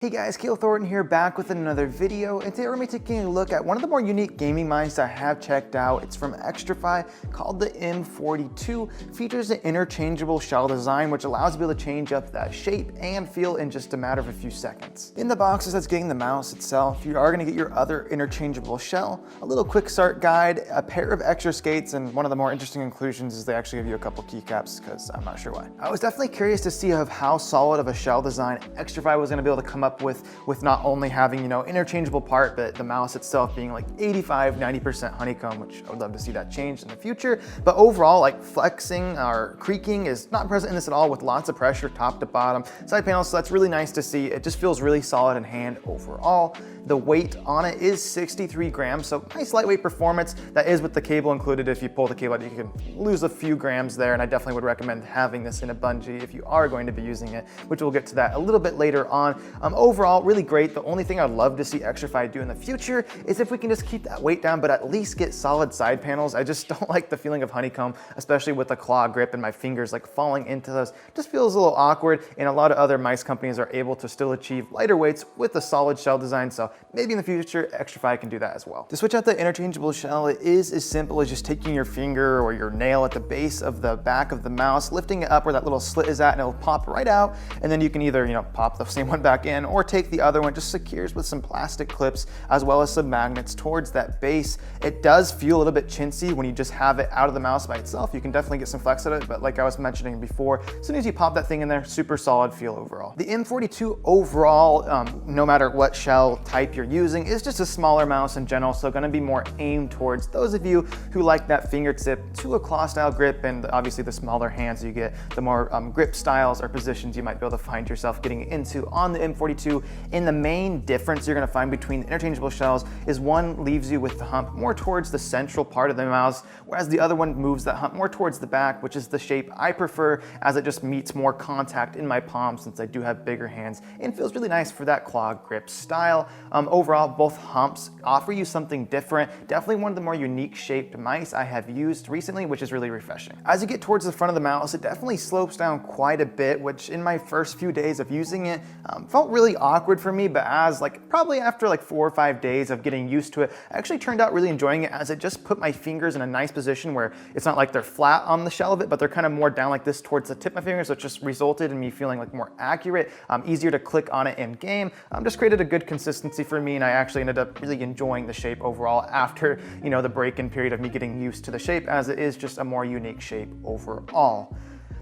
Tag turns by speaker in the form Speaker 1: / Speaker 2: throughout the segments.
Speaker 1: Hey guys, Thornton here, back with another video, and today we're going to be taking a look at one of the more unique gaming mice I have checked out. It's from Xtrfy, called the M42. Features an interchangeable shell design, which allows you to be able to change up that shape and feel in just a matter of a few seconds. In the box, as that's getting the mouse itself, you are going to get your other interchangeable shell, a little quick start guide, a pair of extra skates, and one of the more interesting inclusions is they actually give you a couple keycaps, because I'm not sure why. I was definitely curious to see of how solid of a shell design Xtrfy was going to be able to come up with not only having, interchangeable part, but the mouse itself being like 85–90% honeycomb, which I would love to see that change in the future. But overall, like flexing or creaking is not present in this at all, with lots of pressure top to bottom side panels, so that's really nice to see. It just feels really solid in hand overall. The weight on it is 63 grams, so nice lightweight performance. That is with the cable included. If you pull the cable out, you can lose a few grams there, and I definitely would recommend having this in a bungee if you are going to be using it, which we'll get to that a little bit later on. Overall, really great. The only thing I'd love to see Xtrfy do in the future is if we can just keep that weight down, but at least get solid side panels. I just don't like the feeling of honeycomb, especially with the claw grip and my fingers like falling into those. Just feels a little awkward, and a lot of other mice companies are able to still achieve lighter weights with a solid shell design, so maybe in the future Xtrfy can do that as well. To switch out the interchangeable shell, it is as simple as just taking your finger or your nail at the base of the back of the mouse, lifting it up where that little slit is at, and it'll pop right out, and then you can either pop the same one back in or take the other one. Just secures with some plastic clips as well as some magnets towards that base. It does feel a little bit chintzy when you just have it out of the mouse by itself. You can definitely get some flex out of it, but like I was mentioning before, as soon as you pop that thing in there, super solid feel overall. The M42 overall, no matter what shell type you're using, is just a smaller mouse in general, so going to be more aimed towards those of you who like that fingertip to a claw style grip, and obviously the smaller hands you get, the more grip styles or positions you might be able to find yourself getting into on the M42. In the main difference you're going to find between the interchangeable shells is one leaves you with the hump more towards the central part of the mouse, whereas the other one moves that hump more towards the back, which is the shape I prefer, as it just meets more contact in my palm since I do have bigger hands, and feels really nice for that claw grip style. Overall, both humps offer you something different. Definitely one of the more unique shaped mice I have used recently, which is really refreshing. As you get towards the front of the mouse, it definitely slopes down quite a bit, which in my first few days of using it felt really awkward for me, but as probably after 4 or 5 days of getting used to it, I actually turned out really enjoying it, as it just put my fingers in a nice position where it's not like they're flat on the shell of it, but they're kind of more down like this towards the tip of my fingers, so it just resulted in me feeling more accurate, easier to click on it in game. Just created a good consistency for me, and I actually ended up really enjoying the shape overall after the break-in period of me getting used to the shape, as it is just a more unique shape overall.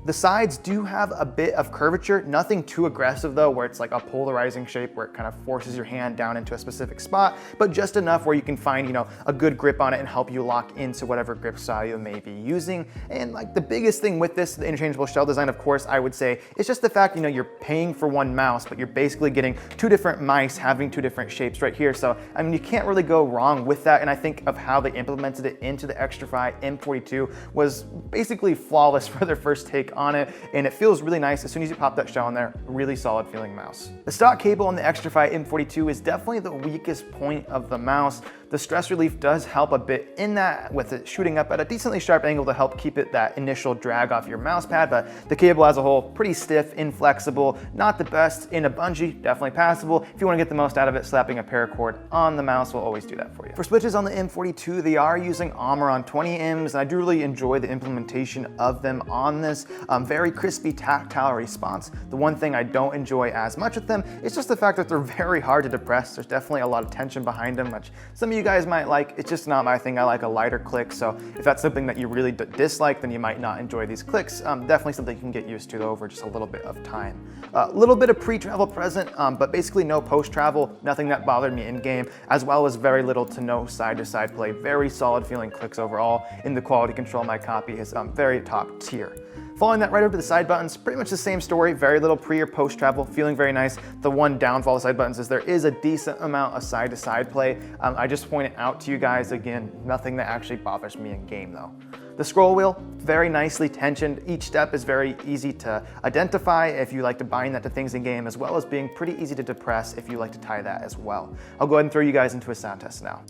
Speaker 1: The sides do have a bit of curvature, nothing too aggressive though, where it's like a polarizing shape where it kind of forces your hand down into a specific spot, but just enough where you can find, a good grip on it and help you lock into whatever grip style you may be using. And the biggest thing with this, the interchangeable shell design, of course, I would say, is just the fact, you're paying for one mouse, but you're basically getting two different mice having two different shapes right here. So, you can't really go wrong with that. And I think of how they implemented it into the Xtrfy M42 was basically flawless for their first take on it, and it feels really nice as soon as you pop that shell in there. Really solid feeling mouse. The stock cable on the Xtrfy M42 is definitely the weakest point of the mouse. The stress relief does help a bit in that, with it shooting up at a decently sharp angle to help keep it that initial drag off your mouse pad, but the cable as a whole, pretty stiff, inflexible, not the best. In a bungee, definitely passable. If you want to get the most out of it, slapping a paracord on the mouse will always do that for you. For switches on the M42, they are using Omron 20Ms, and I do really enjoy the implementation of them on this. Very crispy tactile response. The one thing I don't enjoy as much with them is just the fact that they're very hard to depress. There's definitely a lot of tension behind them, which some of you guys might like. It's just not my thing. I like a lighter click, so if that's something that you really dislike, then you might not enjoy these clicks. Definitely something you can get used to over just a little bit of time. A little bit of pre-travel present, but basically no post-travel, nothing that bothered me in game, as well as very little to no side-to-side play. Very solid feeling clicks overall, and the quality control of my copy is very top tier. Following that right over to the side buttons, pretty much the same story, very little pre or post travel, feeling very nice. The one downfall of the side buttons is there is a decent amount of side to side play. I just point it out to you guys, again, nothing that actually bothers me in game though. The scroll wheel, very nicely tensioned. Each step is very easy to identify if you like to bind that to things in game, as well as being pretty easy to depress if you like to tie that as well. I'll go ahead and throw you guys into a sound test now.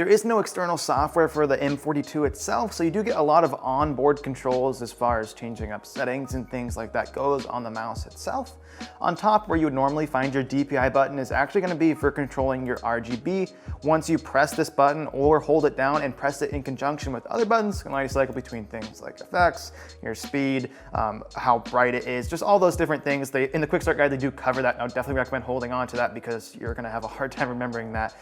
Speaker 1: There is no external software for the M42 itself, so you do get a lot of onboard controls as far as changing up settings and things like that goes on the mouse itself. On top, where you would normally find your DPI button is actually going to be for controlling your RGB. Once you press this button or hold it down and press it in conjunction with other buttons, you can allow you to cycle between things like effects, your speed, how bright it is, just all those different things. In the quick start guide, they do cover that, and I would definitely recommend holding on to that because you're going to have a hard time remembering that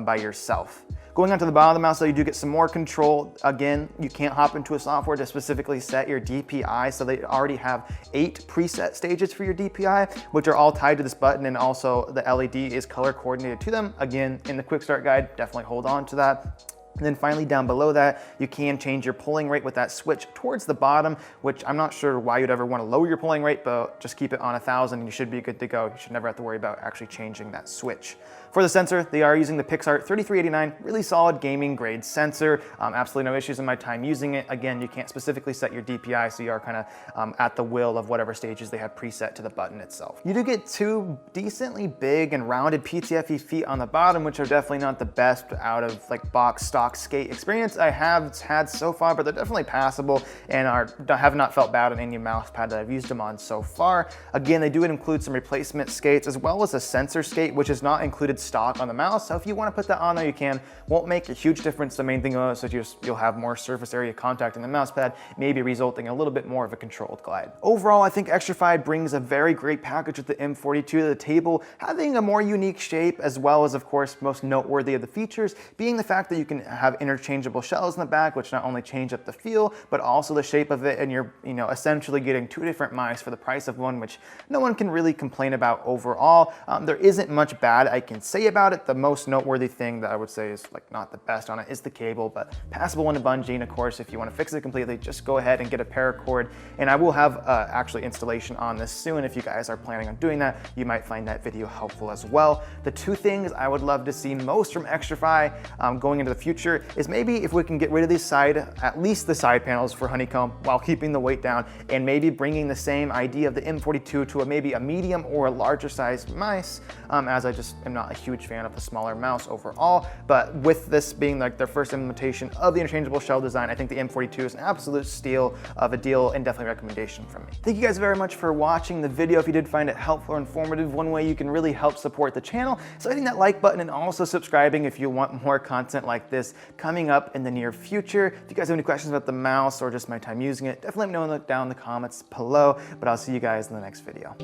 Speaker 1: by yourself. Going on to the bottom of the mouse, though, you do get some more control. Again, you can't hop into a software to specifically set your DPI, so they already have 8 preset stages for your DPI, which are all tied to this button, and also the LED is color coordinated to them. Again, in the quick start guide, definitely hold on to that. And then finally down below that, you can change your pulling rate with that switch towards the bottom, which I'm not sure why you'd ever want to lower your pulling rate, but just keep it on 1,000 and you should be good to go. You should never have to worry about actually changing that switch. For the sensor, they are using the Pixar 3389, really solid gaming grade sensor. Absolutely no issues in my time using it. Again, you can't specifically set your DPI, so you are kind of at the will of whatever stages they have preset to the button itself. You do get 2 decently big and rounded PTFE feet on the bottom, which are definitely not the best out of like box stock skate experience I have had so far, but they're definitely passable and have not felt bad on any mouse pad that I've used them on so far. Again, they do include some replacement skates as well as a sensor skate, which is not included stock on the mouse. So if you want to put that on there, you can. Won't make a huge difference. The main thing is that you'll have more surface area contact in the mouse pad, maybe resulting in a little bit more of a controlled glide. Overall, I think Xtrfy brings a very great package with the M42 to the table, having a more unique shape, as well as, of course, most noteworthy of the features being the fact that you can have interchangeable shells in the back, which not only change up the feel, but also the shape of it, and you're essentially getting 2 different mice for the price of one, which no one can really complain about overall. There isn't much bad I can say about it. The most noteworthy thing that I would say is like not the best on it is the cable, but passable into bungee, and of course, if you want to fix it completely, just go ahead and get a paracord, and I will have actually installation on this soon. If you guys are planning on doing that, you might find that video helpful as well. The 2 things I would love to see most from Xtrfy going into the future is maybe if we can get rid of these at least the side panels for honeycomb while keeping the weight down, and maybe bringing the same idea of the M42 to maybe a medium or a larger size mice, as I just am not a huge fan of the smaller mouse overall. But with this being like their first implementation of the interchangeable shell design, I think the M42 is an absolute steal of a deal and definitely a recommendation from me. Thank you guys very much for watching the video. If you did find it helpful or informative, one way you can really help support the channel is hitting that like button and also subscribing if you want more content like this coming up in the near future. If you guys have any questions about the mouse or just my time using it, definitely let me know down in the comments below, but I'll see you guys in the next video.